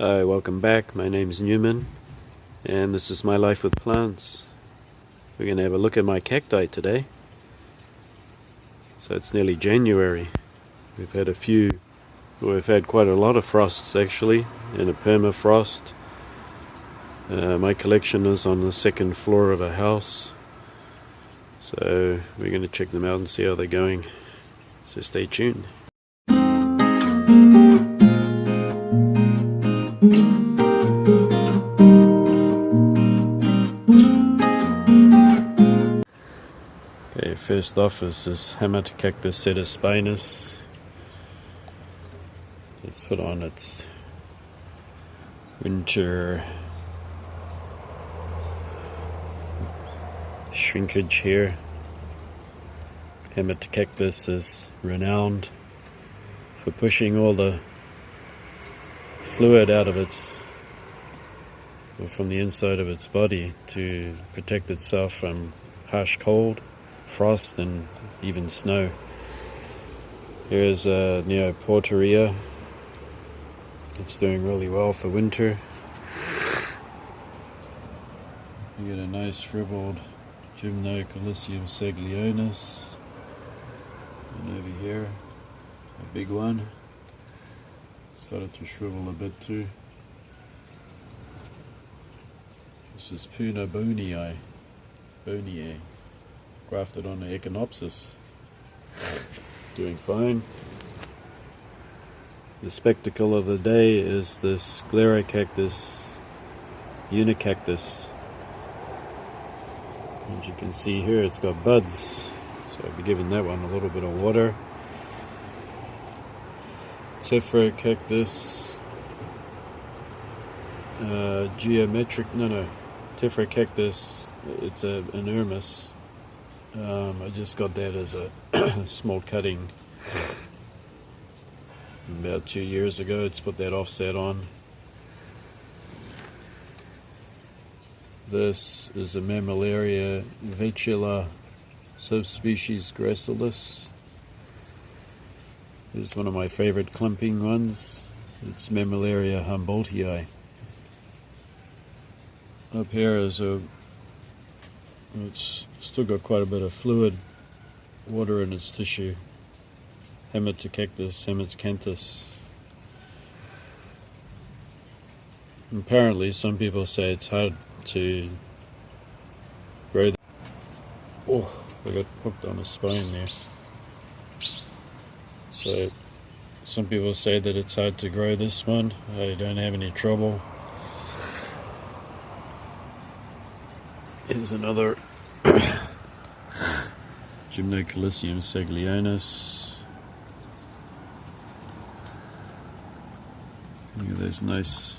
Hi, welcome back. My name's Newman, and this is my life with plants. We're going to have a look at my cacti today. So it's nearly January. We've had quite a lot of frosts actually, and a permafrost. My collection is on the second floor of a house, so we're going to check them out and see how they're going. So stay tuned. Okay, first off is this Tephrocactus spinus. Let's put on its winter shrinkage here. Tephrocactus is renowned for pushing all the fluid out of from the inside of its body to protect itself from harsh cold, frost, and even snow. Here's Neoporteria. It's doing really well for winter. You get a nice shriveled Gymnocalycium and over here a big one started to shrivel a bit too. This is Puna bonii, grafted on the Echinopsis. Doing fine. The spectacle of the day is this Tephrocactus unicactus. As you can see here, it's got buds, so I'll be giving that one a little bit of water. Tephrocactus Tephrocactus, it's an ermis. I just got that as a small cutting about 2 years ago. It's put that offset on. This is a Mammillaria vetula subspecies gracilis. This is one of my favorite clumping ones. It's Mammillaria humboldtii. Up here is it's still got quite a bit of fluid, water in its tissue. Tephrocactus hemicanthus. Apparently, some people say it's hard to grow. Oh, I got hooked on a spine there. So, some people say that it's hard to grow this one. I don't have any trouble. Here's another Gymnocalycium saglionis. Look at those nice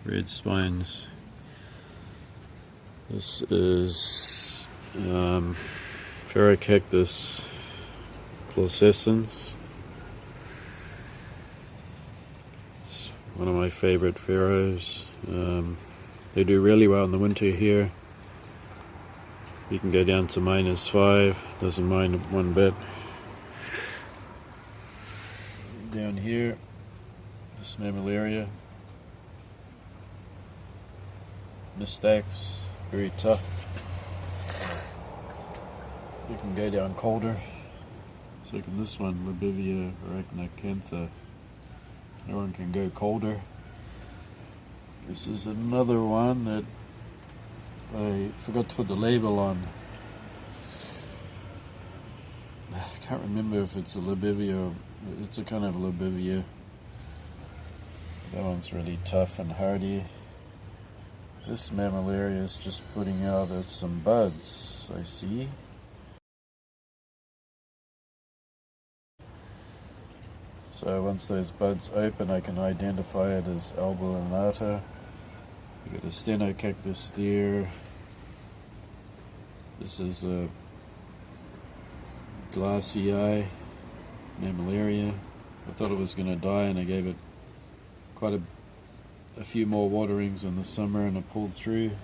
red spines. This is Tephrocactus clausescens. It's one of my favorite pharaohs. They do really well in the winter here. You can go down to -5, doesn't mind one bit. Down here, this Mammillaria, Mistax, very tough. You can go down colder. So can this one, Libivia arachnocantha. That one can go colder. This is another one that I forgot to put the label on. I can't remember if it's a Libivia or it's a kind of Libivia. That one's really tough and hardy. This Mammillaria is just putting out some buds, I see. So once those buds open, I can identify it as albulinata. You got a Stenocactus there. This is a glassii Mammillaria. I thought it was going to die, and I gave it quite a few more waterings in the summer, and it pulled through.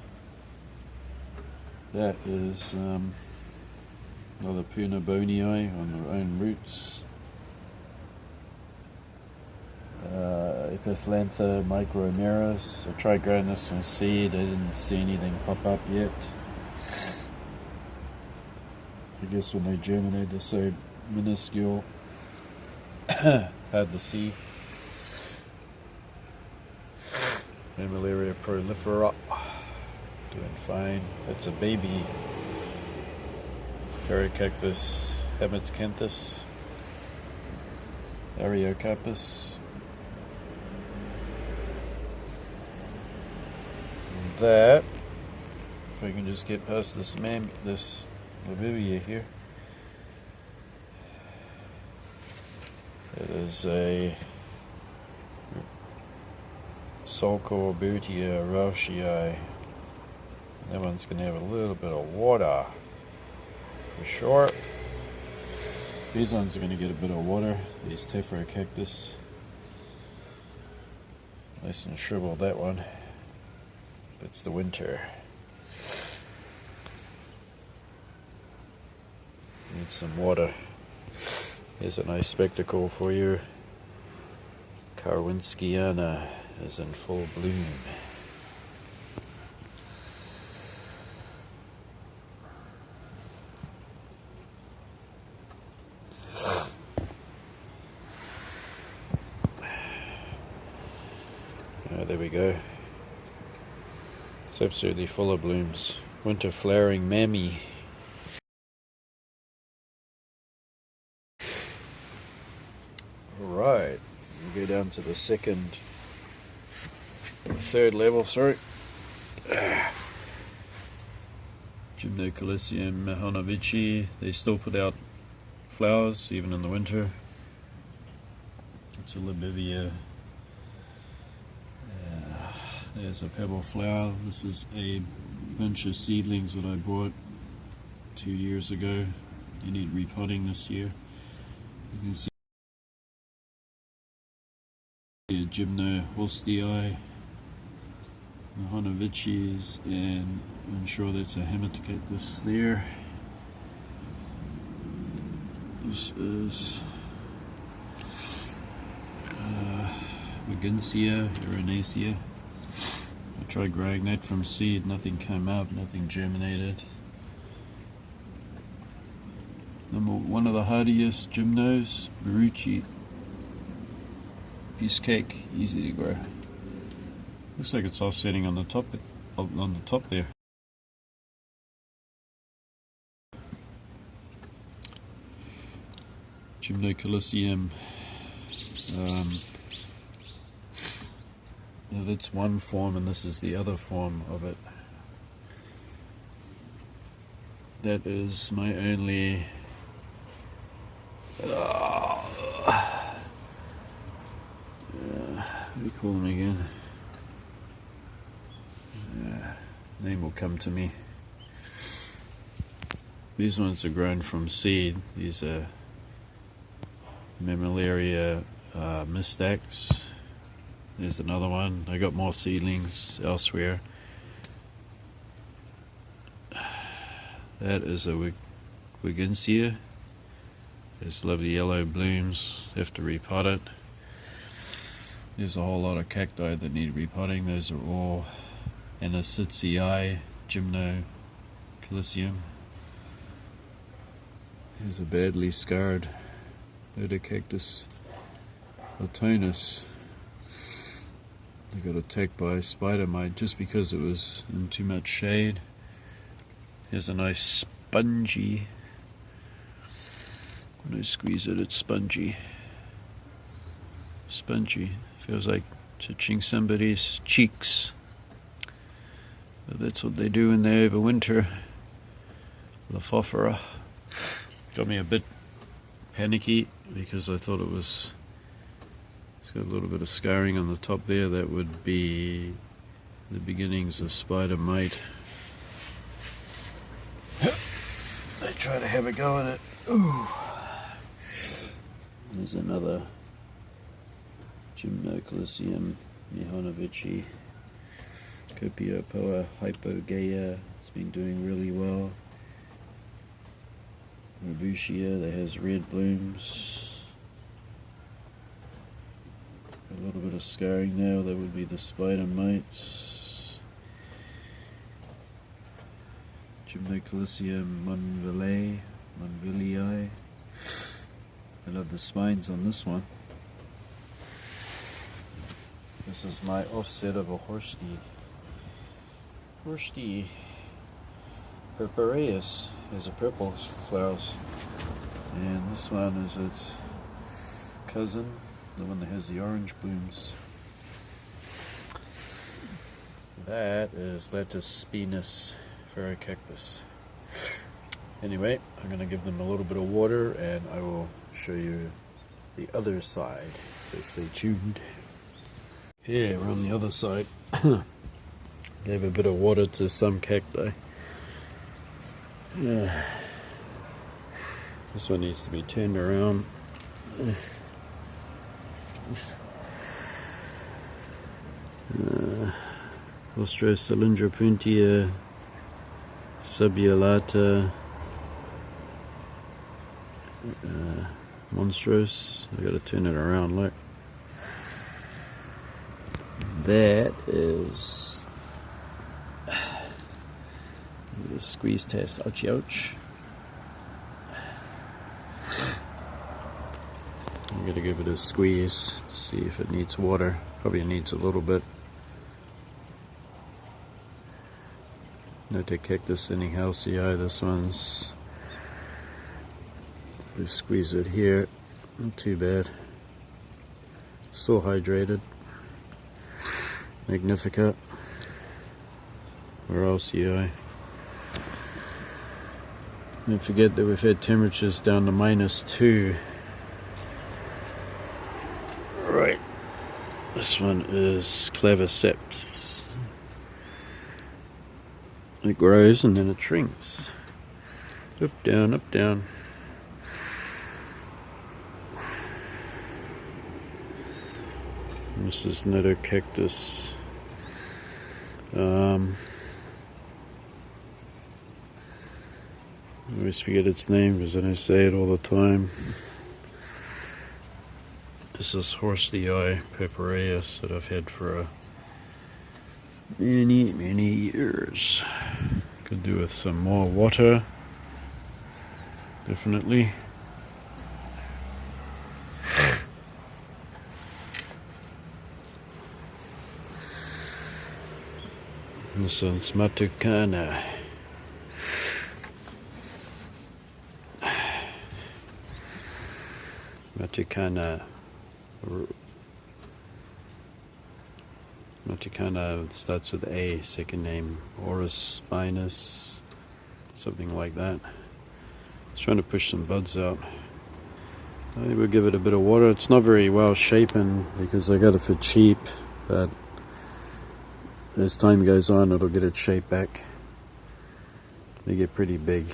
That is another Puna bonii on their own roots. Epithlantha micromeris. I tried growing this from seed. I didn't see anything pop up yet. I guess when they germinate they're so minuscule. Hard to see. Mammillaria prolifera, doing fine. That's a baby Tephrocactus hamitcanthus, Ariocarpus. That, if I can just get past this Lavivia here, it is a Sulcorbutia rauschii. That one's going to have a little bit of water for sure. These ones are going to get a bit of water. These Tephrocactus, nice and shriveled, that one. It's the winter. Need some water. Here's a nice spectacle for you. Karwinskiana is in full bloom. There we go. It's absolutely full of blooms. Winter flowering mammy. Alright, we'll go down to the third level, sorry. Gymnocalycium mahonovici. They still put out flowers even in the winter. It's a Libivia. There's a pebble flower. This is a bunch of seedlings that I bought 2 years ago. They need repotting this year. You can see Gymnoholstii, Mahonovicis, and I'm sure that's a hamitcanthus there. This is Maginsia, Aranacea. I tried growing that from seed, nothing came up, nothing germinated. One of the hardiest gymnos, Baruchi. Piece cake, easy to grow. Looks like it's offsetting on the top there. Gymnocalycium. That's one form, and this is the other form of it. That is my only. What do you call them again? Name will come to me. These ones are grown from seed. These are Mammillaria mystax. There's another one. I got more seedlings elsewhere. That is a Wiginsia. There's lovely yellow blooms. Have to repot it. There's a whole lot of cacti that need repotting. Those are all Anacitii, Gymnocalycium. Here's a badly scarred Notocactus autonus. They got attacked by a spider mite just because it was in too much shade. Here's a nice spongy. When I squeeze it, it's spongy. Spongy. Feels like touching somebody's cheeks. But that's what they do when they overwinter. Lophophora. Got me a bit panicky because I thought it's got a little bit of scarring on the top there. That would be the beginnings of spider mite. They try to have a go at it. Ooh. There's another Gymnocalycium Mahonovici. Copiopoa hypogaea. It's been doing really well. Rabutia that has red blooms. A little bit of scarring there, that would be the spider mites. Gymnocalycia monvillei. I love the spines on this one. This is my offset of a horsety. Purpureus has a purple flowers, and this one is its cousin, the one that has the orange blooms. That is Lettuce spinus Tephrocactus. Anyway, I'm going to give them a little bit of water and I will show you the other side, so stay tuned. Yeah, we're on the other side. Gave a bit of water to some cacti. This one needs to be turned around. Ostrocylindropuntia subulata monstrous. I gotta turn it around, look. That is a squeeze test. Ouchie, ouch. I'm gonna give it a squeeze to see if it needs water. Probably needs a little bit. Notocactus anyhow, this one's, just squeeze it here, not too bad, still hydrated. Magnifica, or LCI. Don't forget that we've had temperatures down to -2. Right, this one is claviceps. It grows and then it shrinks. Up, down, up, down. This is Notocactus. I always forget its name because I don't say it all the time. This is horsety purpureus that I've had for many years. Could do with some more water, definitely. This one's Matukana. Matukana starts with A, second name Oris spinus, something like that. Just trying to push some buds out. I think we'll give it a bit of water. It's not very well shapen because I got it for cheap, but as time goes on it'll get its shape back. They get pretty big.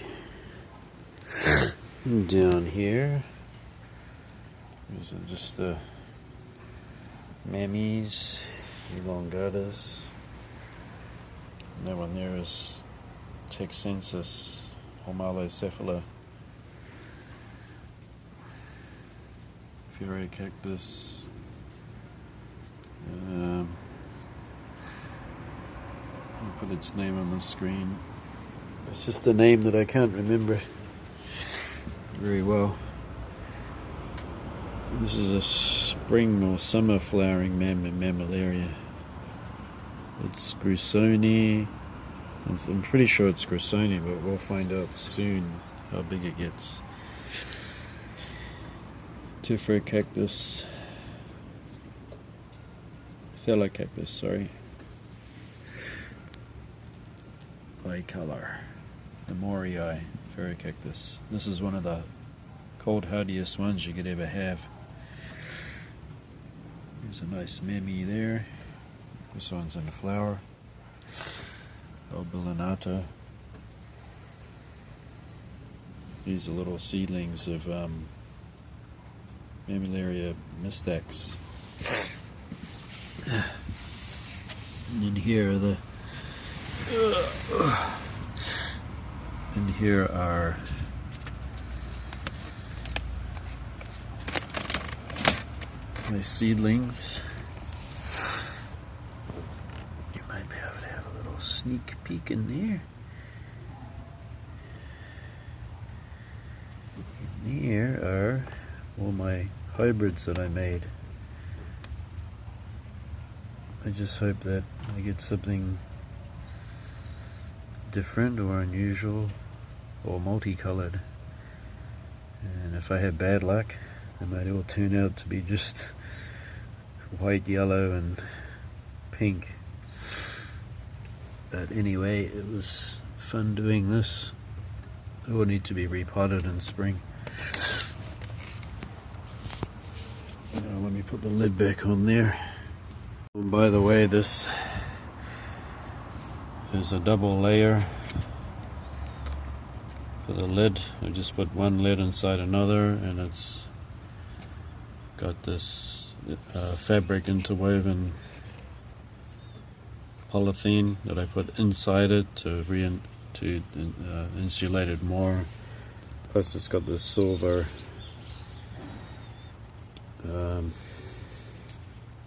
Down here, these are just the mammies, elongatas. And that one there is Texensis homalocephala. Tephrocactus. I'll put its name on the screen. It's just a name that I can't remember very well. This is a spring or summer flowering mammillaria. It's Grusoni. I'm pretty sure it's Grusoni, but we'll find out soon how big it gets. Tephrocactus. Tephrocactus, sorry. Bicolor. Amorii, Tephrocactus. This is one of the cold hardiest ones you could ever have. There's a nice mammy there. This one's in the flower. Albilinata. These are little seedlings of Mammillaria mystax. And here are the and here are my seedlings. You might be able to have a little sneak peek in there. In there are all my hybrids that I made. I just hope that I get something different or unusual or multicolored. And if I have bad luck, they might all turn out to be just white, yellow and pink. But anyway, it was fun doing this. It will need to be repotted in spring. Now let me put the lid back on there. And by the way, this is a double layer for the lid. I just put one lid inside another, and it's got this fabric interwoven polythene that I put inside it to insulate it more. Plus it's got this silver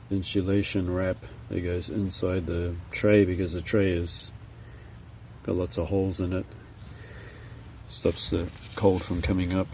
insulation wrap that goes inside the tray, because the tray has got lots of holes in it. Stops the cold from coming up.